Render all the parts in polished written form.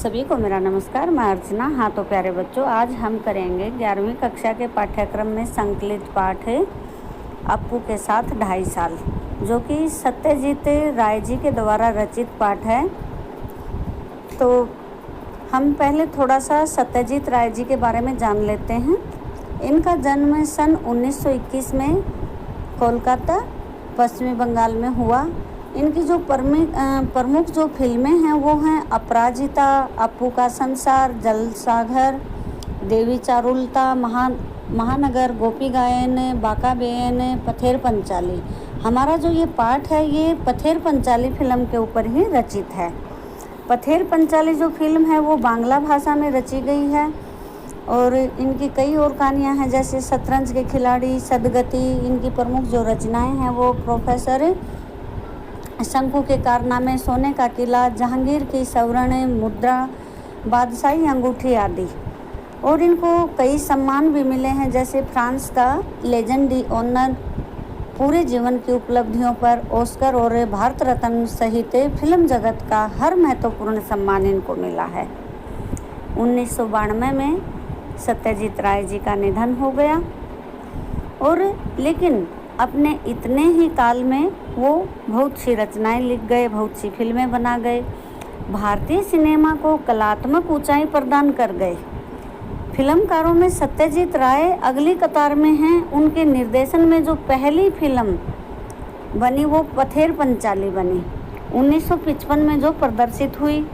सभी को मेरा नमस्कार। मैं अर्चना। हाँ तो प्यारे बच्चों, आज हम करेंगे 11वीं कक्षा के पाठ्यक्रम में संकलित पाठ है अप्पू के साथ 2.5 साल, जो कि सत्यजीत राय जी के द्वारा रचित पाठ है। तो हम पहले थोड़ा सा सत्यजीत राय जी के बारे में जान लेते हैं। इनका जन्म सन 1921 में कोलकाता पश्चिमी बंगाल में हुआ। इनकी जो प्रमुख जो फिल्में हैं वो हैं अपराजिता, अप्पू का संसार, जलसाघर, देवी चारुलता, महानगर, गोपी गायन, बाका बेन, पथेर पंचाली। हमारा जो ये पाठ है ये पथेर पंचाली फिल्म के ऊपर ही रचित है। पथेर पंचाली जो फिल्म है वो बांग्ला भाषा में रची गई है और इनकी कई और कहानियाँ हैं, जैसे शतरंज के खिलाड़ी, सदगति। इनकी प्रमुख जो रचनाएं हैं वो प्रोफेसर शंकु के कारनामे, सोने का किला, जहांगीर की स्वर्ण मुद्रा, बादशाही अंगूठी आदि। और इनको कई सम्मान भी मिले हैं, जैसे फ्रांस का लेजेंड डी ऑनर, पूरे जीवन की उपलब्धियों पर ऑस्कर और भारत रत्न सहित फिल्म जगत का हर महत्वपूर्ण सम्मान इनको मिला है। 1992 में सत्यजीत राय जी का निधन हो गया और लेकिन अपने इतने ही काल में वो बहुत सी रचनाएं लिख गए, बहुत सी फिल्में बना गए, भारतीय सिनेमा को कलात्मक ऊंचाई प्रदान कर गए। फिल्मकारों में सत्यजीत राय अगली कतार में हैं। उनके निर्देशन में जो पहली फिल्म बनी वो पथेर पंचाली बनी 1955 में जो प्रदर्शित हुई।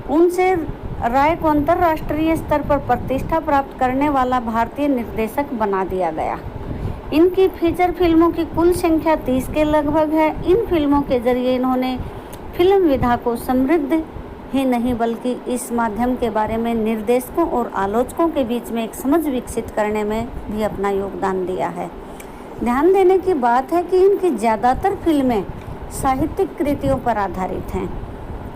उनसे राय को अंतर्राष्ट्रीय स्तर पर प्रतिष्ठा प्राप्त करने वाला भारतीय निर्देशक बना दिया गया। इनकी फीचर फिल्मों की कुल संख्या 30 के लगभग है। इन फिल्मों के जरिए इन्होंने फिल्म विधा को समृद्ध ही नहीं बल्कि इस माध्यम के बारे में निर्देशकों और आलोचकों के बीच में एक समझ विकसित करने में भी अपना योगदान दिया है। ध्यान देने की बात है कि इनकी ज़्यादातर फिल्में साहित्यिक कृतियों पर आधारित हैं।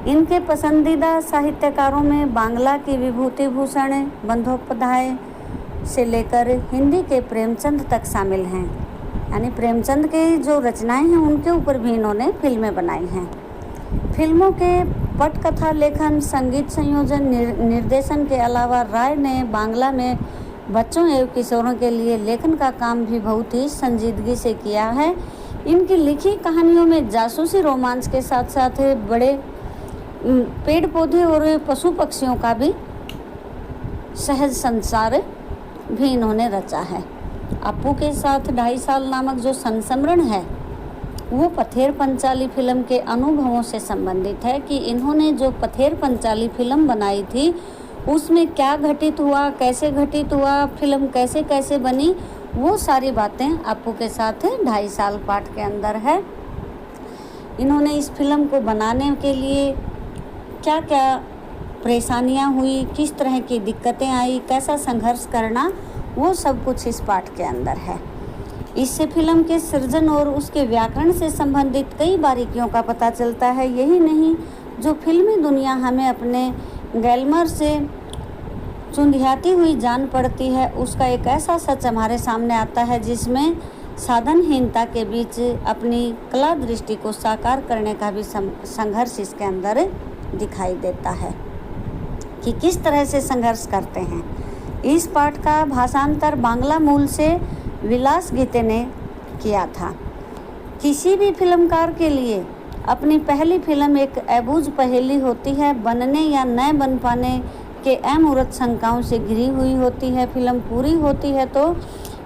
इनके पसंदीदा साहित्यकारों में बांग्ला की विभूति भूषण बंदोपाध्याय से लेकर हिंदी के प्रेमचंद तक शामिल हैं। यानी प्रेमचंद की जो रचनाएं हैं उनके ऊपर भी इन्होंने फिल्में बनाई हैं। फिल्मों के पटकथा लेखन, संगीत संयोजन, निर्देशन के अलावा राय ने बांग्ला में बच्चों एवं किशोरों के लिए लेखन का काम भी बहुत ही संजीदगी से किया है। इनकी लिखी कहानियों में जासूसी रोमांच के साथ साथ बड़े पेड़ पौधे और पशु पक्षियों का भी सहज संसार भी इन्होंने रचा है। अप्पू के साथ 2.5 साल नामक जो संस्मरण है वो पथेर पंचाली फिल्म के अनुभवों से संबंधित है कि इन्होंने जो पथेर पंचाली फिल्म बनाई थी उसमें क्या घटित हुआ, कैसे घटित हुआ, फिल्म कैसे कैसे बनी, वो सारी बातें अप्पू के साथ 2.5 साल पाठ के अंदर है। इन्होंने इस फिल्म को बनाने के लिए क्या क्या परेशानियां हुई, किस तरह की दिक्कतें आई, कैसा संघर्ष करना, वो सब कुछ इस पाठ के अंदर है। इससे फिल्म के सृजन और उसके व्याकरण से संबंधित कई बारीकियों का पता चलता है। यही नहीं, जो फिल्मी दुनिया हमें अपने गैलमर से चुंधियाती हुई जान पड़ती है, उसका एक ऐसा सच हमारे सामने आता है जिसमें साधनहीनता के बीच अपनी कला दृष्टि को साकार करने का भी संघर्ष इसके अंदर दिखाई देता है कि किस तरह से संघर्ष करते हैं। इस पाठ का भाषांतर बांग्ला मूल से विलास गीते ने किया था। किसी भी फिल्मकार के लिए अपनी पहली फिल्म एक अबूझ पहेली होती है, बनने या न बन पाने के अमूर्त शंकाओं से घिरी हुई होती है। फिल्म पूरी होती है तो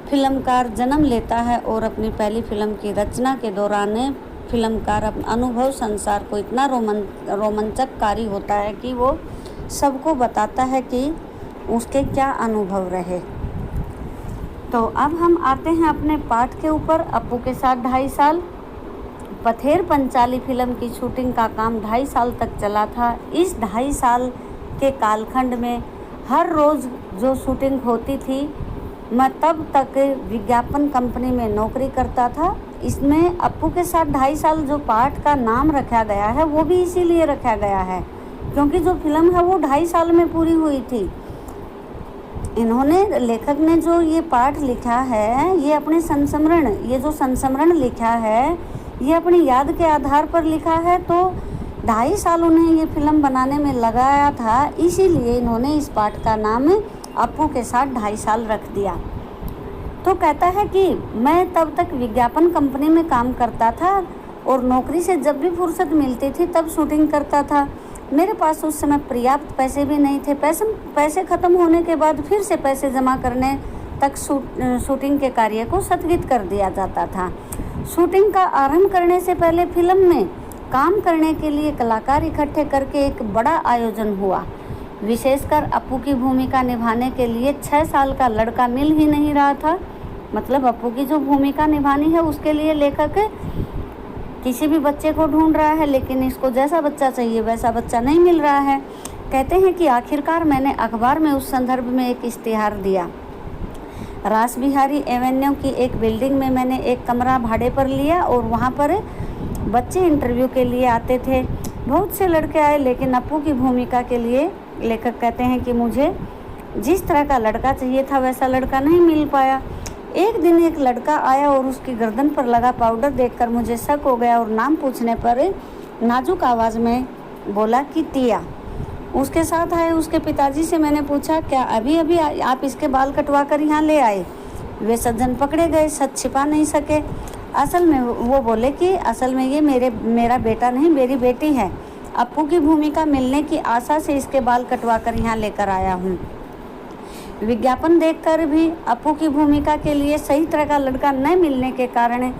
फिल्मकार जन्म लेता है और अपनी पहली फिल्म की रचना के दौरान फिल्मकार अपना अनुभव संसार को इतना रोमांचकारी होता है कि वो सबको बताता है कि उसके क्या अनुभव रहे। तो अब हम आते हैं अपने पाठ के ऊपर। अप्पू के साथ 2.5 साल। पथेर पंचाली फिल्म की शूटिंग का काम 2.5 साल तक चला था। इस 2.5 साल के कालखंड में हर रोज़ जो शूटिंग होती थी, मैं तब तक विज्ञापन कंपनी में नौकरी करता था। इसमें अप्पू के साथ 2.5 साल जो पाठ का नाम रखा गया है वो भी इसीलिए रखा गया है क्योंकि जो फिल्म है वो 2.5 साल में पूरी हुई थी। इन्होंने, लेखक ने जो ये पाठ लिखा है, ये अपने संस्मरण, ये जो संस्मरण लिखा है ये अपनी याद के आधार पर लिखा है। तो 2.5 साल उन्हें ये फिल्म बनाने में लगाया था, इसीलिए इन्होंने इस पार्ट का नाम अप्पू के साथ 2.5 साल रख दिया। तो कहता है कि मैं तब तक विज्ञापन कंपनी में काम करता था और नौकरी से जब भी फुर्सत मिलती थी तब शूटिंग करता था। मेरे पास उस समय पर्याप्त पैसे भी नहीं थे। पैसे ख़त्म होने के बाद फिर से पैसे जमा करने तक शूटिंग के कार्य को स्थगित कर दिया जाता था। शूटिंग का आरंभ करने से पहले फिल्म में काम करने के लिए कलाकार इकट्ठे करके एक बड़ा आयोजन हुआ। विशेषकर अप्पू की भूमिका निभाने के लिए 6 साल का लड़का मिल ही नहीं रहा था। मतलब अप्पू की जो भूमिका निभानी है उसके लिए लेखक किसी भी बच्चे को ढूंढ रहा है, लेकिन इसको जैसा बच्चा चाहिए वैसा बच्चा नहीं मिल रहा है। कहते हैं कि आखिरकार मैंने अखबार में उस संदर्भ में एक इश्तिहार दिया। रास बिहारी एवेन्यू की एक बिल्डिंग में मैंने एक कमरा भाड़े पर लिया और वहाँ पर बच्चे इंटरव्यू के लिए आते थे। बहुत से लड़के आए, लेकिन अप्पू की भूमिका के लिए लेखक कहते हैं कि मुझे जिस तरह का लड़का चाहिए था वैसा लड़का नहीं मिल पाया। एक दिन एक लड़का आया और उसकी गर्दन पर लगा पाउडर देखकर मुझे शक हो गया और नाम पूछने पर नाजुक आवाज़ में बोला कि तिया। उसके साथ आए उसके पिताजी से मैंने पूछा, क्या अभी अभी आप इसके बाल कटवा कर यहाँ ले आए? वे सज्जन पकड़े गए, सच छिपा नहीं सके। असल में वो बोले कि असल में ये मेरा बेटा नहीं, मेरी बेटी है। अप्पू की भूमिका मिलने की आशा से इसके बाल कटवा कर यहाँ लेकर आया हूँ। विज्ञापन देखकर भी अप्पू की भूमिका के लिए सही तरह का लड़का न मिलने के कारण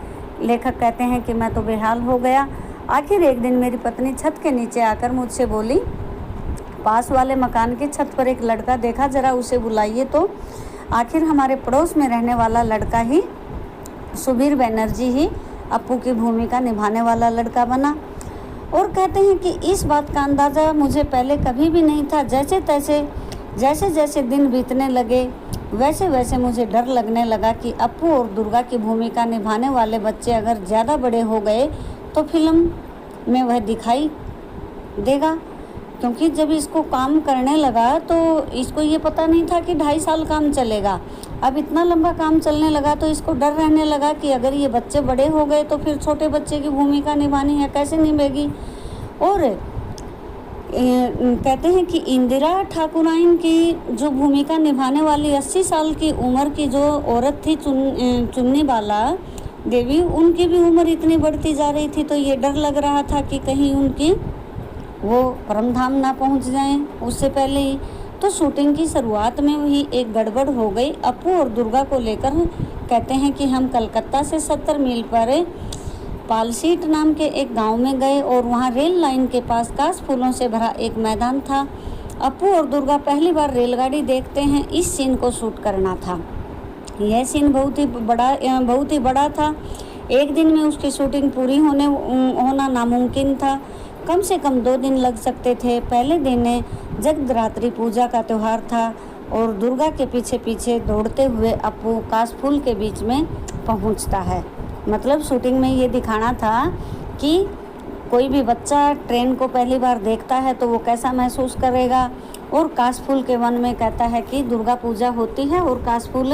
लेखक कहते हैं कि मैं तो बेहाल हो गया। आखिर एक दिन मेरी पत्नी छत के नीचे आकर मुझसे बोली, पास वाले मकान की छत पर एक लड़का देखा, जरा उसे बुलाइए। तो आखिर हमारे पड़ोस में रहने वाला लड़का ही सुबीर बनर्जी ही अप्पू की भूमिका निभाने वाला लड़का बना। और कहते हैं कि इस बात का अंदाज़ा मुझे पहले कभी भी नहीं था। जैसे जैसे दिन बीतने लगे वैसे वैसे मुझे डर लगने लगा कि अप्पू और दुर्गा की भूमिका निभाने वाले बच्चे अगर ज़्यादा बड़े हो गए तो फिल्म में वह दिखाई देगा। क्योंकि जब इसको काम करने लगा तो इसको ये पता नहीं था कि 2.5 साल काम चलेगा। अब इतना लंबा काम चलने लगा तो इसको डर रहने लगा कि अगर ये बच्चे बड़े हो गए तो फिर छोटे बच्चे की भूमिका निभानी है, कैसे निभेगी। और कहते हैं कि इंदिरा ठाकुराइन की जो भूमिका निभाने वाली 80 साल की उम्र की जो औरत थी चुन्नी बाला देवी, उनकी भी उम्र इतनी बढ़ती जा रही थी, तो ये डर लग रहा था कि कहीं उनकी वो परमधाम ना पहुंच जाएं उससे पहले ही। तो शूटिंग की शुरुआत में ही एक गड़बड़ हो गई। अप्पू और दुर्गा को लेकर कहते हैं कि हम कलकत्ता से 70 मील पर पालसीट नाम के एक गांव में गए और वहां रेल लाइन के पास काश फूलों से भरा एक मैदान था। अप्पू और दुर्गा पहली बार रेलगाड़ी देखते हैं। इस सीन को शूट करना था। यह सीन बहुत ही बड़ा था। एक दिन में उसकी शूटिंग पूरी होना नामुमकिन था। कम से कम 2 दिन लग सकते थे। पहले दिन जगदरात्रि पूजा का त्यौहार था और दुर्गा के पीछे पीछे दौड़ते हुए अप्पू काशफूल के बीच में पहुंचता है। मतलब शूटिंग में ये दिखाना था कि कोई भी बच्चा ट्रेन को पहली बार देखता है तो वो कैसा महसूस करेगा। और काशफूल के वन में कहता है कि दुर्गा पूजा होती है और काशफूल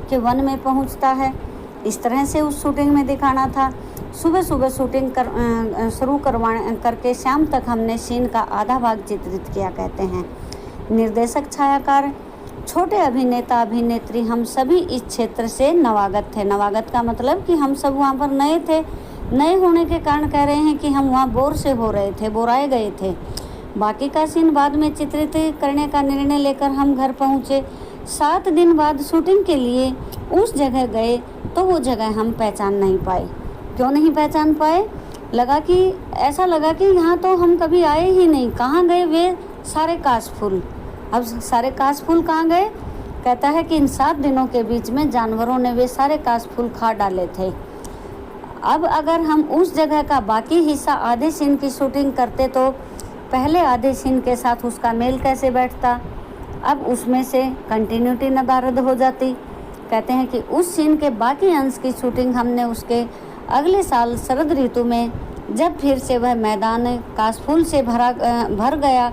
के वन में पहुंचता है। इस तरह से उस शूटिंग में दिखाना था। सुबह सुबह शूटिंग शुरू करके शाम तक हमने सीन का आधा भाग चित्रित किया। कहते हैं निर्देशक, छायाकार, छोटे अभिनेता अभिनेत्री, हम सभी इस क्षेत्र से नवागत थे। नवागत का मतलब कि हम सब वहाँ पर नए थे। नए होने के कारण कह रहे हैं कि हम वहाँ बोराए गए थे। बाकी का सीन बाद में चित्रित करने का निर्णय लेकर हम घर पहुँचे। 7 दिन बाद शूटिंग के लिए उस जगह गए तो वो जगह हम पहचान नहीं पाए। क्यों नहीं पहचान पाए? ऐसा लगा कि यहाँ तो हम कभी आए ही नहीं। कहाँ गए वे सारे काशफूल? अब सारे काशफूल कहाँ गए? कहता है कि इन 7 दिनों के बीच में जानवरों ने वे सारे काशफूल खा डाले थे। अब अगर हम उस जगह का बाकी हिस्सा आधे सीन की शूटिंग करते तो पहले आधे सीन के साथ उसका मेल कैसे बैठता? अब उसमें से कंटिन्यूटी नदारद हो जाती। कहते हैं कि उस सीन के बाकी अंश की शूटिंग हमने उसके अगले साल शरद ऋतु में, जब फिर से वह मैदान काशफूल से भर गया,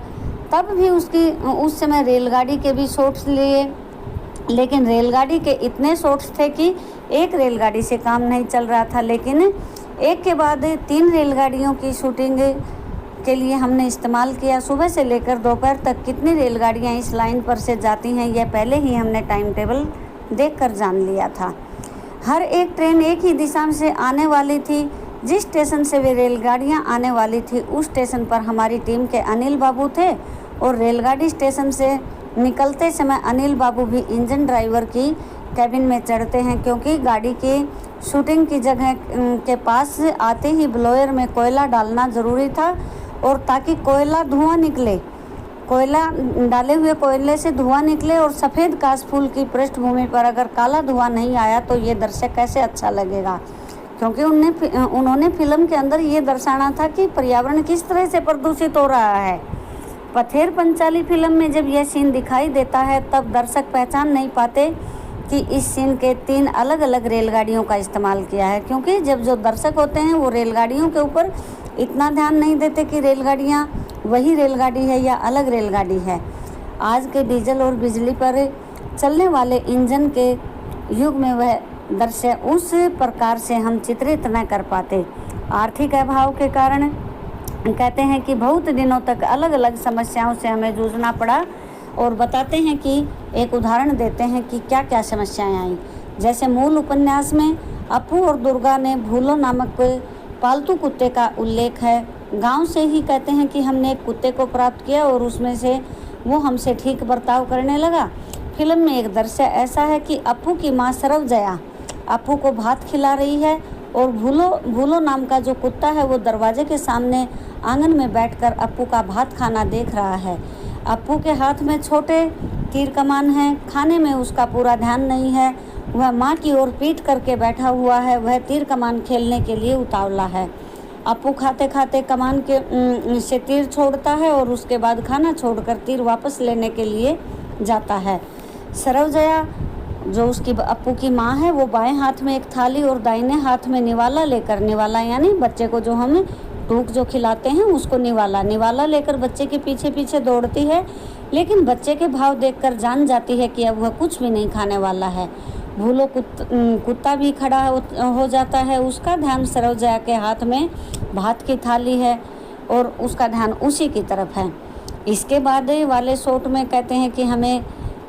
तब भी उस समय रेलगाड़ी के भी शॉट्स लिए। लेकिन रेलगाड़ी के इतने शॉट्स थे कि एक रेलगाड़ी से काम नहीं चल रहा था। लेकिन एक के बाद 3 रेलगाड़ियों की शूटिंग के लिए हमने इस्तेमाल किया। सुबह से लेकर दोपहर तक कितनी रेलगाड़ियाँ इस लाइन पर से जाती हैं, यह पहले ही हमने टाइम टेबल देखकर जान लिया था। हर एक ट्रेन एक ही दिशा से आने वाली थी। जिस स्टेशन से वे रेलगाड़ियाँ आने वाली थी उस स्टेशन पर हमारी टीम के अनिल बाबू थे और रेलगाड़ी स्टेशन से निकलते समय अनिल बाबू भी इंजन ड्राइवर की कैबिन में चढ़ते हैं, क्योंकि गाड़ी की शूटिंग की जगह के पास आते ही ब्लोअर में कोयला डालना ज़रूरी था और ताकि कोयला धुआं निकले, कोयला डाले हुए कोयले से धुआं निकले और सफ़ेद काशफूल की पृष्ठभूमि पर अगर काला धुआं नहीं आया तो ये दर्शक कैसे अच्छा लगेगा, क्योंकि उन्होंने फिल्म के अंदर ये दर्शाना था कि पर्यावरण किस तरह से प्रदूषित हो रहा है। पथेर पंचाली फिल्म में जब यह सीन दिखाई देता है तब दर्शक पहचान नहीं पाते कि इस सीन के 3 अलग अलग रेलगाड़ियों का इस्तेमाल किया है, क्योंकि जब जो दर्शक होते हैं वो रेलगाड़ियों के ऊपर इतना ध्यान नहीं देते कि रेलगाड़ियाँ वही रेलगाड़ी है या अलग रेलगाड़ी है। आज के डीजल और बिजली पर चलने वाले इंजन के युग में वह दृश्य उस प्रकार से हम चित्रित न कर पाते। आर्थिक अभाव के कारण कहते हैं कि बहुत दिनों तक अलग अलग समस्याओं से हमें जूझना पड़ा और बताते हैं कि एक उदाहरण देते हैं कि क्या क्या समस्याएं आई। जैसे मूल उपन्यास में अपू और दुर्गा ने भूलो नामक पालतू कुत्ते का उल्लेख है। गांव से ही कहते हैं कि हमने एक कुत्ते को प्राप्त किया और उसमें से वो हमसे ठीक बर्ताव करने लगा। फिल्म में एक दृश्य ऐसा है कि अपू की माँ सरवजया अपू को भात खिला रही है और भूलो नाम का जो कुत्ता है वो दरवाजे के सामने आंगन में बैठकर अपू का भात खाना देख रहा है। अपू के हाथ में छोटे तीर कमान है, खाने में उसका पूरा ध्यान नहीं है, वह माँ की ओर पीठ करके बैठा हुआ है, वह तीर कमान खेलने के लिए उतावला है। अपू खाते खाते कमान के से तीर छोड़ता है और उसके बाद खाना छोड़कर तीर वापस लेने के लिए जाता है। सरवजया जो उसकी अपू की माँ है वो बाएं हाथ में एक थाली और दाहिने हाथ में निवाला लेकर, निवाला यानी बच्चे को जो हम टूक जो खिलाते हैं उसको निवाला लेकर बच्चे के पीछे पीछे दौड़ती है, लेकिन बच्चे के भाव देखकर जान जाती है कि अब वह कुछ भी नहीं खाने वाला है। भूलो कुत्ता भी खड़ा हो जाता है, उसका ध्यान सरवजया के हाथ में भात की थाली है और उसका ध्यान उसी की तरफ है। इसके बाद वाले शॉट में कहते हैं कि हमें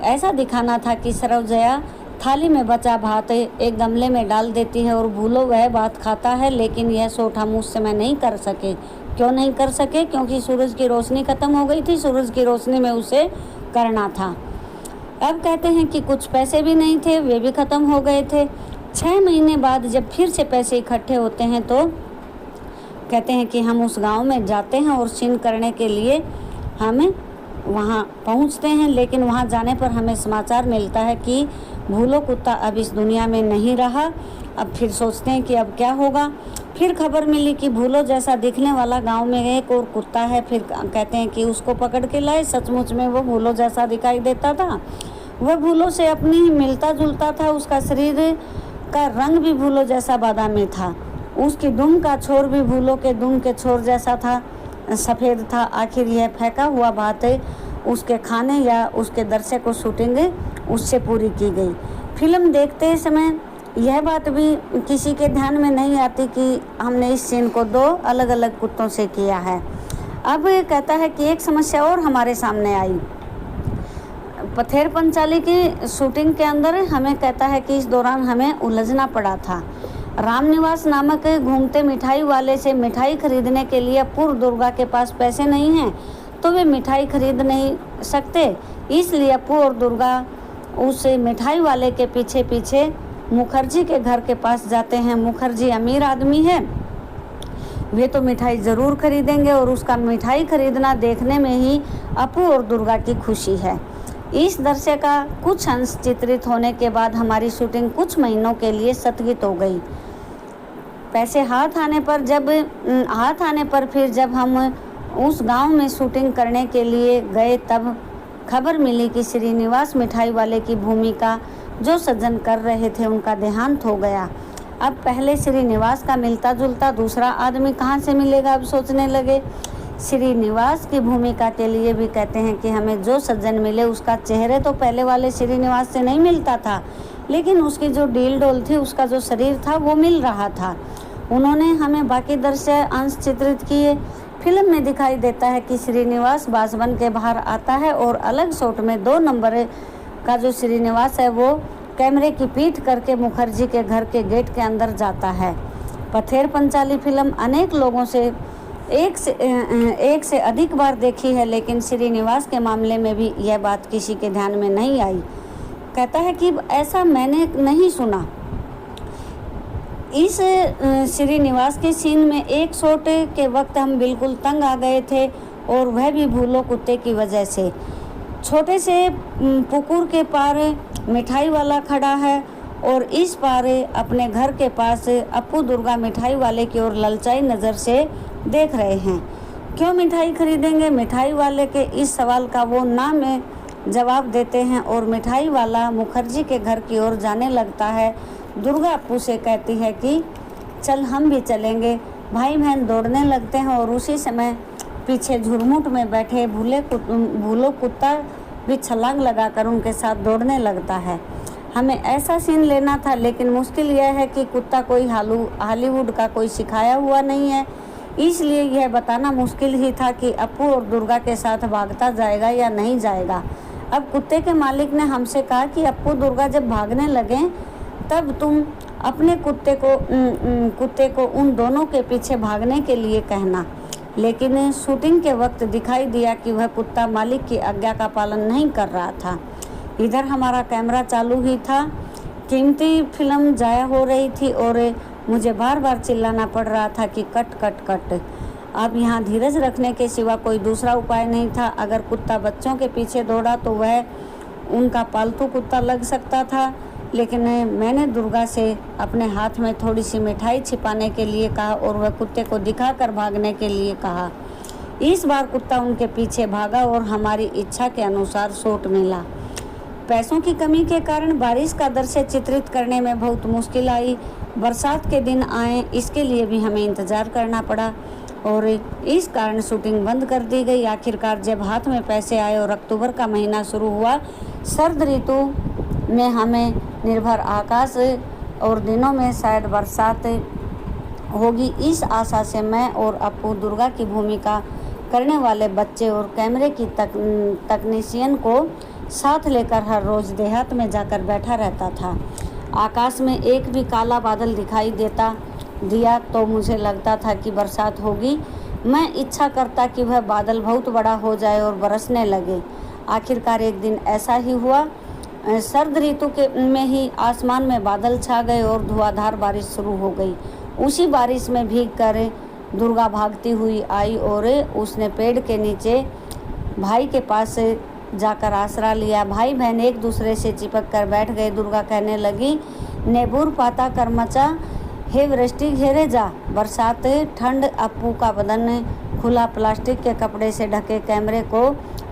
ऐसा दिखाना था कि सरवजया थाली में बचा भात एक गमले में डाल देती है और भूलो वह भात खाता है, लेकिन यह शॉट हम उस समय नहीं कर सके। क्यों नहीं कर सके? क्योंकि सूरज की रोशनी ख़त्म हो गई थी, सूरज की रोशनी में उसे करना था। अब कहते हैं कि कुछ पैसे भी नहीं थे, वे भी ख़त्म हो गए थे। 6 महीने बाद जब फिर से पैसे इकट्ठे होते हैं तो कहते हैं कि हम उस गांव में जाते हैं और सीन करने के लिए हमें वहाँ पहुँचते हैं, लेकिन वहाँ जाने पर हमें समाचार मिलता है कि भूलो कुत्ता अब इस दुनिया में नहीं रहा। अब फिर सोचते हैं कि अब क्या होगा। फिर खबर मिली कि भूलो जैसा दिखने वाला गांव में एक और कुत्ता है। फिर कहते हैं कि उसको पकड़ के लाए। सचमुच में वो भूलो जैसा दिखाई देता था, वह भूलो से अपनी ही मिलता जुलता था। उसका शरीर का रंग भी भूलो जैसा बादामी था, उसकी दुम का छोर भी भूलो के दुम के छोर जैसा था, सफ़ेद था। आखिर यह फेंका हुआ भात उसके खाने या उसके दृश्य को शूटिंग उससे पूरी की गई। फिल्म देखते समय यह बात भी किसी के ध्यान में नहीं आती कि हमने इस सीन को 2 अलग अलग कुत्तों से किया है। अब कहता है कि एक समस्या और हमारे सामने आई। पथेर पंचाली की शूटिंग के अंदर हमें कहता है कि इस दौरान हमें उलझना पड़ा था। रामनिवास नामक घूमते मिठाई वाले से मिठाई खरीदने के लिए पूर्व दुर्गा के पास पैसे नहीं हैं, तो वे मिठाई खरीद नहीं सकते। इसलिए अपू और दुर्गा उस मिठाई वाले के पीछे पीछे मुखर्जी के घर के पास जाते हैं। मुखर्जी अमीर आदमी है, वे तो मिठाई ज़रूर खरीदेंगे और उसका मिठाई खरीदना देखने में ही अपू और दुर्गा की खुशी है। इस दृश्य का कुछ अंश चित्रित होने के बाद हमारी शूटिंग कुछ महीनों के लिए स्थगित हो गई। पैसे हाथ आने पर फिर जब हम उस गांव में शूटिंग करने के लिए गए तब खबर मिली कि श्रीनिवास मिठाई वाले की भूमिका जो सज्जन कर रहे थे उनका देहांत हो गया। अब पहले श्रीनिवास का मिलता जुलता दूसरा आदमी कहाँ से मिलेगा, अब सोचने लगे। श्रीनिवास की भूमिका के लिए भी कहते हैं कि हमें जो सज्जन मिले उसका चेहरे तो पहले वाले श्रीनिवास से नहीं मिलता था, लेकिन उसकी जो डील डोल थी, उसका जो शरीर था वो मिल रहा था। उन्होंने हमें बाकी दृश्य अंश चित्रित किए। फिल्म में दिखाई देता है कि श्रीनिवास बास बन के बाहर आता है और अलग शॉट में 2 नंबर का जो श्रीनिवास है वो कैमरे की पीठ करके मुखर्जी के घर के गेट के अंदर जाता है। पथेर पंचाली फिल्म अनेक लोगों से एक से अधिक बार देखी है, लेकिन श्रीनिवास के मामले में भी यह बात किसी के ध्यान में नहीं आई। कहता है कि ऐसा मैंने नहीं सुना। इस श्रीनिवास के सीन में एक शॉट के वक्त हम बिल्कुल तंग आ गए थे और वह भी भूलो कुत्ते की वजह से। छोटे से पुकुर के पार मिठाई वाला खड़ा है और इस पार अपने घर के पास अप्पू दुर्गा मिठाई वाले की ओर ललचाई नज़र से देख रहे हैं। क्यों मिठाई खरीदेंगे? मिठाई वाले के इस सवाल का वो ना में जवाब देते हैं और मिठाई वाला मुखर्जी के घर की ओर जाने लगता है। दुर्गा अप्पू से कहती है कि चल हम भी चलेंगे। भाई बहन दौड़ने लगते हैं और उसी समय पीछे झुरमुट में बैठे भूलो कुत्ता भी छलांग लगाकर उनके साथ दौड़ने लगता है। हमें ऐसा सीन लेना था, लेकिन मुश्किल यह है कि कुत्ता कोई हॉलीवुड का कोई सिखाया हुआ नहीं है, इसलिए यह बताना मुश्किल ही था कि अप्पू और दुर्गा के साथ भागता जाएगा या नहीं जाएगा। अब कुत्ते के मालिक ने हमसे कहा कि अप्पू दुर्गा जब भागने लगें तब तुम अपने कुत्ते को उन दोनों के पीछे भागने के लिए कहना। लेकिन शूटिंग के वक्त दिखाई दिया कि वह कुत्ता मालिक की आज्ञा का पालन नहीं कर रहा था। इधर हमारा कैमरा चालू ही था। कीमती फिल्म जाया हो रही थी और मुझे बार बार चिल्लाना पड़ रहा था कि कट कट कट। अब यहाँ धीरज रखने के सिवा कोई दूसरा उपाय नहीं था। अगर कुत्ता बच्चों के पीछे दौड़ा तो वह उनका पालतू कुत्ता लग सकता था, लेकिन मैंने दुर्गा से अपने हाथ में थोड़ी सी मिठाई छिपाने के लिए कहा और वह कुत्ते को दिखाकर भागने के लिए कहा। इस बार कुत्ता उनके पीछे भागा और हमारी इच्छा के अनुसार शॉट मिला। पैसों की कमी के कारण बारिश का दृश्य चित्रित करने में बहुत मुश्किल आई। बरसात के दिन आए, इसके लिए भी हमें इंतज़ार करना पड़ा और इस कारण शूटिंग बंद कर दी गई। आखिरकार जब हाथ में पैसे आए और अक्टूबर का महीना शुरू हुआ, सर्द ऋतु में हमें निर्भर आकाश और दिनों में शायद बरसात होगी, इस आशा से मैं और अप्पू दुर्गा की भूमिका करने वाले बच्चे और कैमरे की तकनीशियन को साथ लेकर हर रोज़ देहात में जाकर बैठा रहता था। आकाश में एक भी काला बादल दिखाई दिया तो मुझे लगता था कि बरसात होगी। मैं इच्छा करता कि वह बादल बहुत बड़ा हो जाए और बरसने लगे। आखिरकार एक दिन ऐसा ही हुआ। सर्द ऋतु में ही आसमान में बादल छा गए और धुआंधार बारिश शुरू हो गई। उसी बारिश में भीग कर दुर्गा भागती हुई आई और उसने पेड़ के नीचे भाई के पास जाकर आसरा लिया। भाई बहन एक दूसरे से चिपक कर बैठ गए। दुर्गा कहने लगी, नेबूर पाता कर मचा, हे वृष्टि घेरे जा। बरसात, ठंड। अप्पू का बदन खुला प्लास्टिक के कपड़े से ढके कैमरे को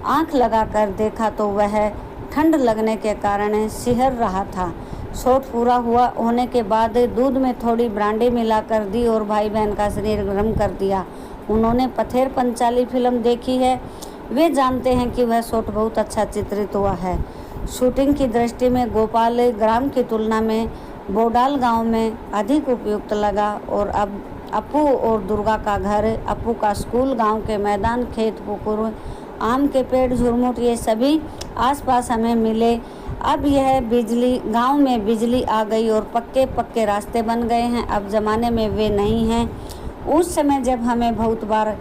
आंख लगाकर देखा तो वह ठंड लगने के कारण सिहर रहा था। शॉट पूरा होने के बाद दूध में थोड़ी ब्रांडी मिलाकर दी और भाई बहन का शरीर गर्म कर दिया। उन्होंने पथेर पंचाली फिल्म देखी है, वे जानते हैं कि वह शॉट बहुत अच्छा चित्रित हुआ है। शूटिंग की दृष्टि में गोपाल ग्राम की तुलना में बोडाल गांव में अधिक उपयुक्त लगा और अब अप्पू और दुर्गा का घर, अप्पू का स्कूल, गांव के मैदान, खेत, पुकुर, आम के पेड़, झुरमुट, ये सभी आसपास हमें मिले। अब यह गांव में बिजली आ गई और पक्के रास्ते बन गए हैं। अब ज़माने में वे नहीं हैं। उस समय जब हमें बहुत बार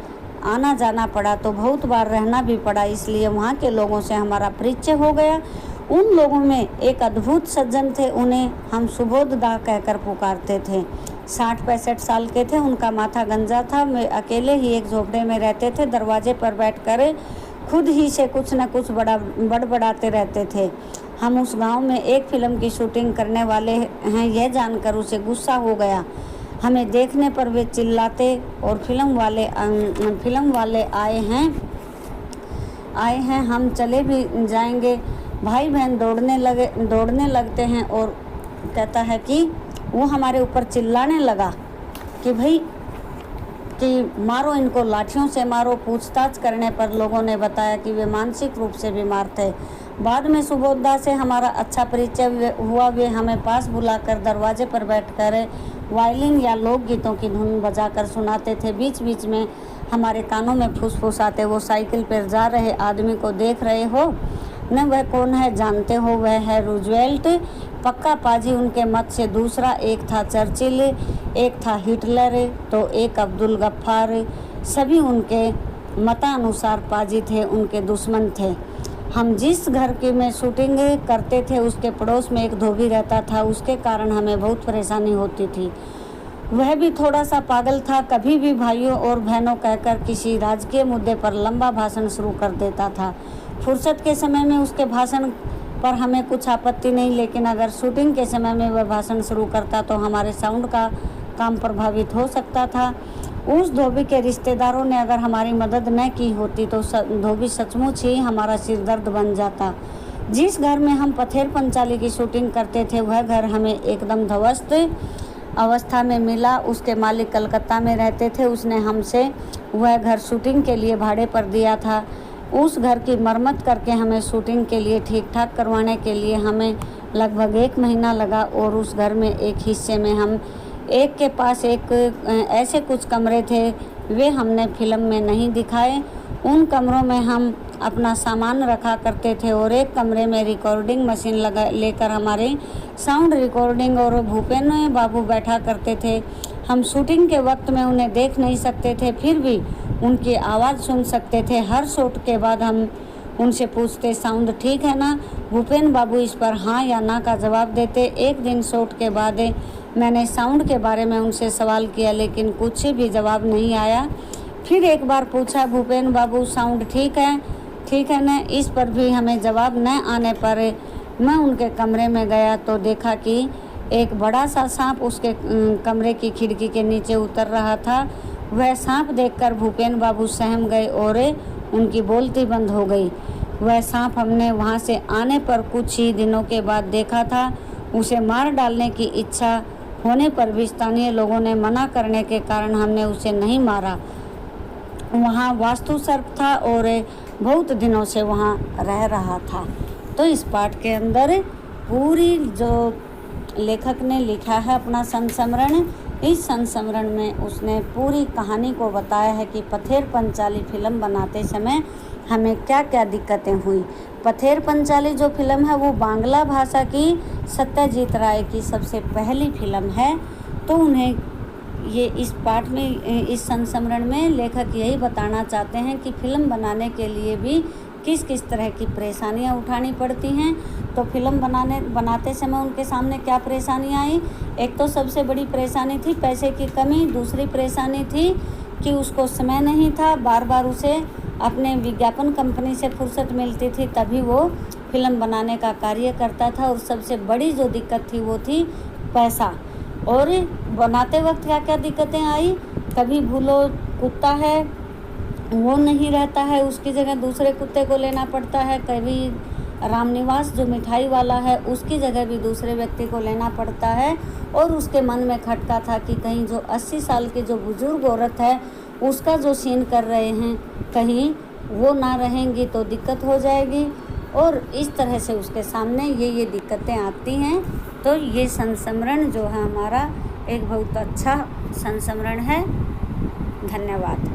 आना जाना पड़ा तो बहुत बार रहना भी पड़ा, इसलिए वहाँ के लोगों से हमारा परिचय हो गया। उन लोगों में एक अद्भुत सज्जन थे, उन्हें हम सुबोध दा कहकर पुकारते थे। 60-65 साल के थे, उनका माथा गंजा था। वे अकेले ही एक झोपड़े में रहते थे। दरवाजे पर बैठकर खुद ही से कुछ न कुछ बड़बड़ाते रहते थे। हम उस गांव में एक फिल्म की शूटिंग करने वाले हैं यह जानकर उसे गुस्सा हो गया। हमें देखने पर वे चिल्लाते और फिल्म वाले आए हैं, हम चले भी जाएंगे। भाई बहन दौड़ने लगते हैं और कहता है कि वो हमारे ऊपर चिल्लाने लगा कि भाई कि मारो इनको, लाठियों से मारो। पूछताछ करने पर लोगों ने बताया कि वे मानसिक रूप से बीमार थे। बाद में सुबोधा से हमारा अच्छा परिचय हुआ। वे हमें पास बुलाकर दरवाजे पर बैठकर वायलिन या लोकगीतों की धुन बजाकर सुनाते थे। बीच बीच में हमारे कानों में फुसफुसाते, वो साइकिल पर जा रहे आदमी को देख रहे हो न, वह कौन है जानते हो? वह है रूजवेल्ट। पक्का पाजी उनके मत से दूसरा, एक था चर्चिल, एक था हिटलर, तो एक अब्दुल गफ्फार। सभी उनके मतानुसार पाजी थे, उनके दुश्मन थे। हम जिस घर के में शूटिंग करते थे उसके पड़ोस में एक धोबी रहता था, उसके कारण हमें बहुत परेशानी होती थी। वह भी थोड़ा सा पागल था, कभी भी भाइयों और बहनों कहकर किसी राजकीय मुद्दे पर लंबा भाषण शुरू कर देता था। फुर्सत के समय में उसके भाषण पर हमें कुछ आपत्ति नहीं, लेकिन अगर शूटिंग के समय में वह भाषण शुरू करता तो हमारे साउंड का काम प्रभावित हो सकता था। उस धोबी के रिश्तेदारों ने अगर हमारी मदद न की होती तो धोबी सचमुच ही हमारा सिरदर्द बन जाता। जिस घर में हम पथेर पंचाली की शूटिंग करते थे वह घर हमें एकदम ध्वस्त अवस्था में मिला। उसके मालिक कलकत्ता में रहते थे, उसने हमसे वह घर शूटिंग के लिए भाड़े पर दिया था। उस घर की मरम्मत करके हमें शूटिंग के लिए ठीक ठाक करवाने के लिए हमें लगभग 1 महीना लगा। और उस घर में एक हिस्से में हम एक के पास एक ऐसे कुछ कमरे थे, वे हमने फिल्म में नहीं दिखाए। उन कमरों में हम अपना सामान रखा करते थे और एक कमरे में रिकॉर्डिंग मशीन लेकर हमारे साउंड रिकॉर्डिंग और भूपेन बाबू बैठा करते थे। हम शूटिंग के वक्त में उन्हें देख नहीं सकते थे, फिर भी उनकी आवाज़ सुन सकते थे। हर शॉट के बाद हम उनसे पूछते, साउंड ठीक है ना? भूपेन बाबू इस पर हाँ या ना का जवाब देते। एक दिन शॉट के बाद मैंने साउंड के बारे में उनसे सवाल किया, लेकिन कुछ भी जवाब नहीं आया। फिर एक बार पूछा, भूपेन बाबू साउंड ठीक है ना? इस पर भी हमें जवाब न आने पर मैं उनके कमरे में गया तो देखा कि एक बड़ा सा सांप उसके कमरे की खिड़की के नीचे उतर रहा था। वह सांप देखकर भूपेन बाबू सहम गए और उनकी बोलती बंद हो गई। वह सांप हमने वहां से आने पर कुछ ही दिनों के बाद देखा था। उसे मार डालने की इच्छा होने पर भी स्थानीय लोगों ने मना करने के कारण हमने उसे नहीं मारा। वहाँ वास्तु सर्प था और बहुत दिनों से वहाँ रह रहा था। तो इस पाठ के अंदर पूरी जो लेखक ने लिखा है अपना संस्मरण, इस संस्मरण में उसने पूरी कहानी को बताया है कि पथेर पंचाली फिल्म बनाते समय हमें क्या क्या दिक्कतें हुई। पथेर पंचाली जो फिल्म है वो बांग्ला भाषा की सत्यजीत राय की सबसे पहली फिल्म है। तो उन्हें ये इस पाठ में, इस संस्मरण में लेखक यही बताना चाहते हैं कि फिल्म बनाने के लिए भी किस किस तरह की परेशानियां उठानी पड़ती हैं। तो फिल्म बनाते समय उनके सामने क्या परेशानियां आई? एक तो सबसे बड़ी परेशानी थी पैसे की कमी। दूसरी परेशानी थी कि उसको समय नहीं था, बार बार उसे अपने विज्ञापन कंपनी से फुर्सत मिलती थी तभी वो फिल्म बनाने का कार्य करता था। और सबसे बड़ी जो दिक्कत थी वो थी पैसा। और बनाते वक्त क्या क्या दिक्कतें आई? कभी भूलो कुत्ता है वो नहीं रहता है, उसकी जगह दूसरे कुत्ते को लेना पड़ता है। कभी रामनिवास जो मिठाई वाला है उसकी जगह भी दूसरे व्यक्ति को लेना पड़ता है। और उसके मन में खटका था कि कहीं जो 80 साल की जो बुजुर्ग औरत है उसका जो सीन कर रहे हैं कहीं वो ना रहेंगी तो दिक्कत हो जाएगी। और इस तरह से उसके सामने ये दिक्कतें आती हैं। तो ये संस्मरण जो है हमारा एक बहुत अच्छा संस्मरण है। धन्यवाद।